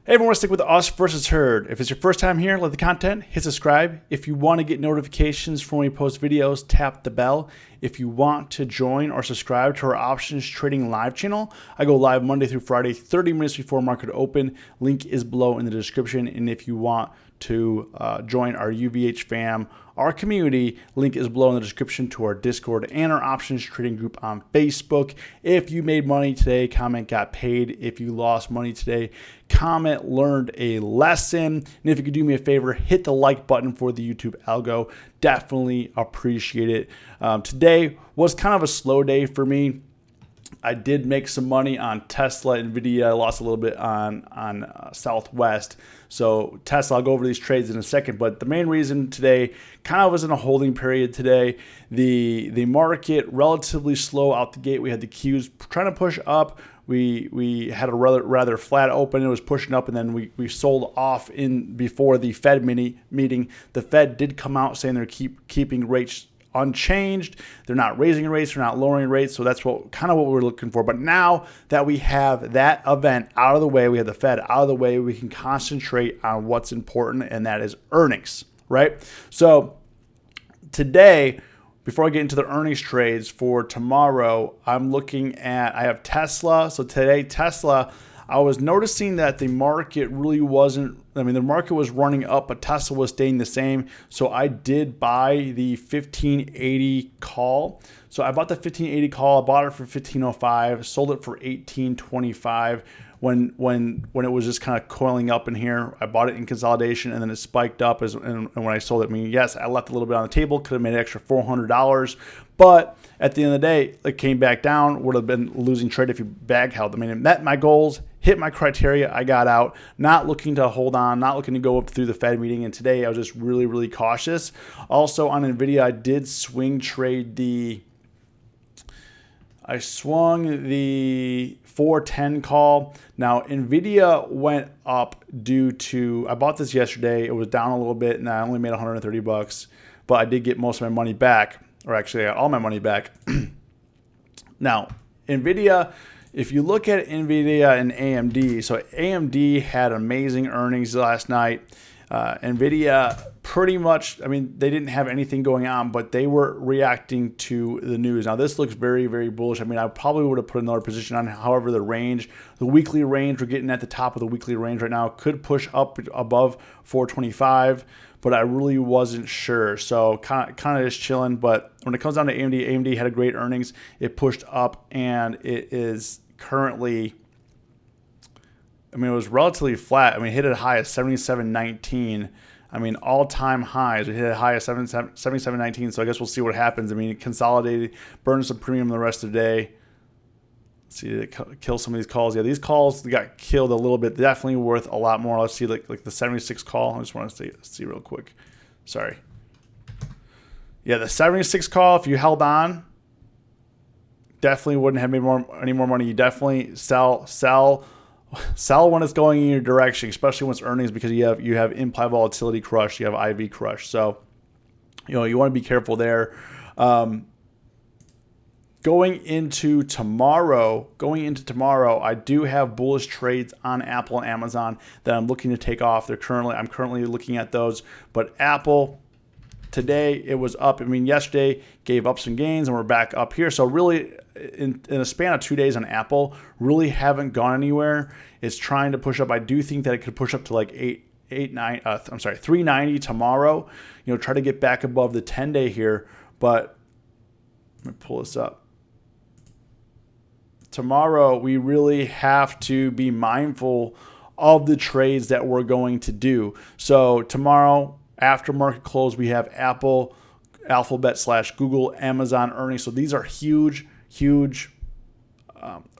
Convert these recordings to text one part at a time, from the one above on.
Hey everyone, stick with us versus herd. If it's your first time here, like the content, hit subscribe. If you want to get notifications from when we post videos, tap the bell. If you want to join or subscribe to our options trading live channel, I go live Monday through Friday, 30 minutes before market open. Link is below in the description. And if you want to join our UVH fam, our community, link is below in the description to our Discord and our options trading group on Facebook. If you made money today, comment got paid. If you lost money today, comment learned a lesson. And if you could do me a favor, hit the like button for the YouTube algo. Definitely appreciate it. Today was kind of a slow day for me. I did make some money on Tesla, Nvidia. I lost a little bit on Southwest. So Tesla, I'll go over these trades in a second. But the main reason today kind of was in a holding period today. The market relatively slow out the gate. We had the Qs trying to push up. We had a rather flat open. It was pushing up, and then we sold off in before the Fed meeting. The Fed did come out saying they're keeping rates unchanged. They're not raising rates, they're not lowering rates. So that's what we're looking for. But now that we have that event out of the way, we have the Fed out of the way, we can concentrate on what's important, and that is earnings, right? So today, before I get into the earnings trades for tomorrow, I have Tesla. So today, Tesla, I was noticing that the market really wasn't, the market was running up, but Tesla was staying the same. So I did buy the 1580 call. So I bought the 1580 call. I bought it for 1505, sold it for 1825. When it was just kind of coiling up in here, I bought it in consolidation, and then it spiked up. And when I sold it, yes, I left a little bit on the table, could have made an extra $400, but at the end of the day, it came back down. Would have been losing trade if you bag held. It met my goals, hit my criteria. I got out, not looking to hold on, not looking to go up through the Fed meeting. And today I was just really, really cautious. Also on Nvidia, I did swing trade I swung the 410 call. Now, Nvidia went up due to, I bought this yesterday. It was down a little bit, and I only made $130, but I did get most of my money back, or actually I got all my money back. Now, Nvidia, if you look at Nvidia and AMD, so AMD had amazing earnings last night. Nvidia pretty much, they didn't have anything going on, but they were reacting to the news. Now, this looks very, very bullish. I probably would have put another position on. However, the weekly range, we're getting at the top of the weekly range right now, could push up above 425, but I really wasn't sure. So kind of just chilling. But when it comes down to AMD, AMD had a great earnings. It pushed up, and it is currently, it was relatively flat. It hit a high of 77.19. All-time highs. We hit a high of 77.19, so I guess we'll see what happens. It consolidated, burned some premium the rest of the day. Let's see, did it kill some of these calls? Yeah, these calls got killed a little bit. Definitely worth a lot more. Let's see, like the 76 call. I just want to see real quick. Sorry. Yeah, the 76 call, if you held on, definitely wouldn't have made any more money. You definitely sell when it's going in your direction, especially when it's earnings, because you have implied volatility crush, you have IV crush. So, you want to be careful there. Going into tomorrow, I do have bullish trades on Apple and Amazon that I'm looking to take off. I'm currently looking at those, but Apple, today it was up. Yesterday gave up some gains, and we're back up here. So really, in a span of 2 days on Apple, really haven't gone anywhere. It's trying to push up. I do think that it could push up to like 390 tomorrow. Try to get back above the 10-day here. But let me pull this up. Tomorrow, we really have to be mindful of the trades that we're going to do. So tomorrow, after market close, we have Apple, Alphabet / Google, Amazon earnings. So these are huge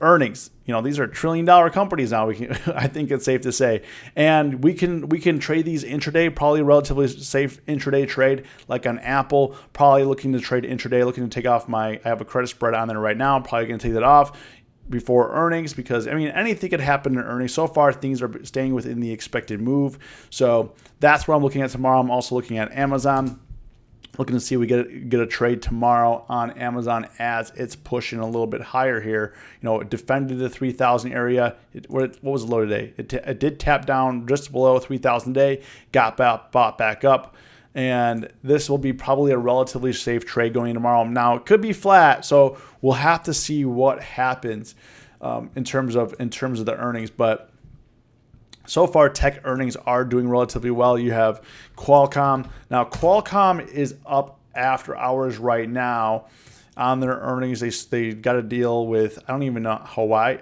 earnings. These are $1 trillion companies now. I think it's safe to say, and we can trade these intraday. Probably relatively safe intraday trade, like on Apple. Probably looking to trade intraday, looking to take off I have a credit spread on there right now. I'm probably going to take that off before earnings, because anything could happen in earnings. So far, things are staying within the expected move. So that's what I'm looking at tomorrow. I'm also looking at Amazon. Looking to see if we get a trade tomorrow on Amazon as it's pushing a little bit higher here. It defended the 3,000 area. What was the low today? It did tap down just below 3,000 today, got bought back up. And this will be probably a relatively safe trade going tomorrow. Now, it could be flat, so we'll have to see what happens in terms of the earnings. But so far, tech earnings are doing relatively well. You have Qualcomm. Now, Qualcomm is up after hours right now on their earnings. They got a deal with, I don't even know, Hawaii.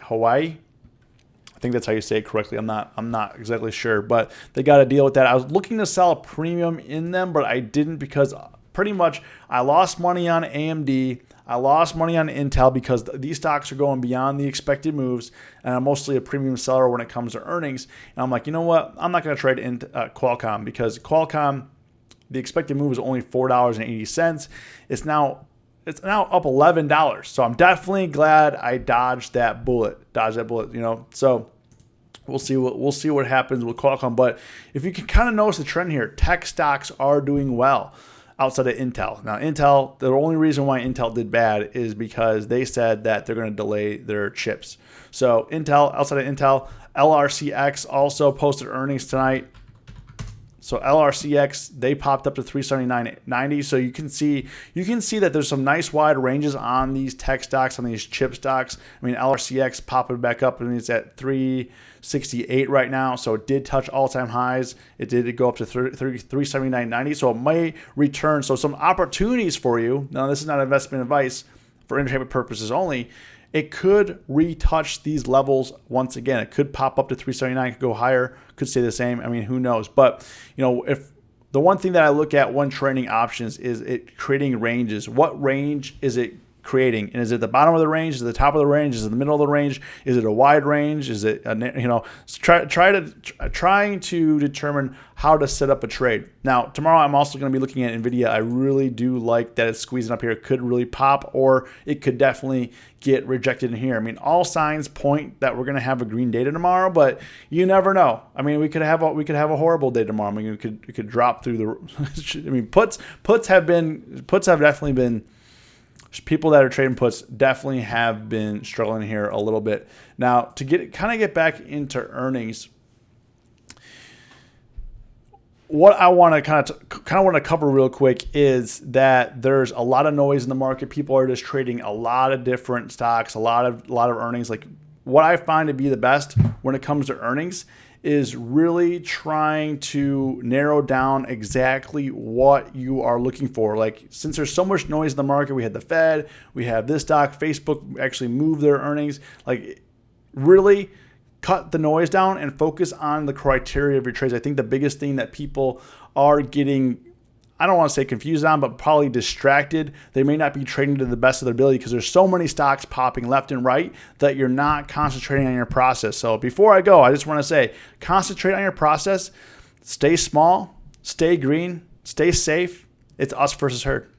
I think that's how you say it correctly. I'm not exactly sure, but they got a deal with that. I was looking to sell a premium in them, but I didn't because pretty much I lost money on AMD. I lost money on Intel because these stocks are going beyond the expected moves, and I'm mostly a premium seller when it comes to earnings. And I'm like, you know what? I'm not going to trade in Qualcomm because Qualcomm, the expected move is only $4.80. It's now up $11. So I'm definitely glad I dodged that bullet. So we'll see what happens with Qualcomm. But if you can kind of notice the trend here, tech stocks are doing well outside of Intel. Now, Intel, the only reason why Intel did bad is because they said that they're going to delay their chips. So Intel, outside of Intel, LRCX also posted earnings tonight. So LRCX, they popped up to 379.90. So you can see that there's some nice wide ranges on these tech stocks, on these chip stocks. I mean, LRCX popping back up, and it's at 368 right now. So it did touch all-time highs. It did go up to 379.90. So it may return. So some opportunities for you. Now, this is not investment advice for entertainment purposes only. It could retouch these levels once again. It could pop up to 379, could go higher, could stay the same. I mean, who knows? But, if the one thing that I look at when trading options is it creating ranges. What range is it creating? And is it the bottom of the range? Is it the top of the range? Is it the middle of the range? Is it a wide range? Is it trying to determine how to set up a trade. Now, tomorrow I'm also going to be looking at Nvidia. I really do like that it's squeezing up here. It could really pop, or it could definitely get rejected in here. I mean, all signs point that we're going to have a green data tomorrow, but you never know. I mean, we could have a horrible day tomorrow. I mean, it could drop through the. I mean, puts have definitely been. People that are trading puts definitely have been struggling here a little bit. Now, to get back into earnings, what I want to kind of cover real quick is that there's a lot of noise in the market. People are just trading a lot of different stocks, a lot of earnings. Like, what I find to be the best when it comes to earnings is really trying to narrow down exactly what you are looking for. Like, since there's so much noise in the market, we had the Fed, we have this stock, Facebook actually moved their earnings. Like, really cut the noise down and focus on the criteria of your trades. I think the biggest thing that people are getting, I don't want to say confused on, but probably distracted. They may not be trading to the best of their ability because there's so many stocks popping left and right that you're not concentrating on your process. So before I go, I just want to say, concentrate on your process, stay small, stay green, stay safe. It's us versus herd.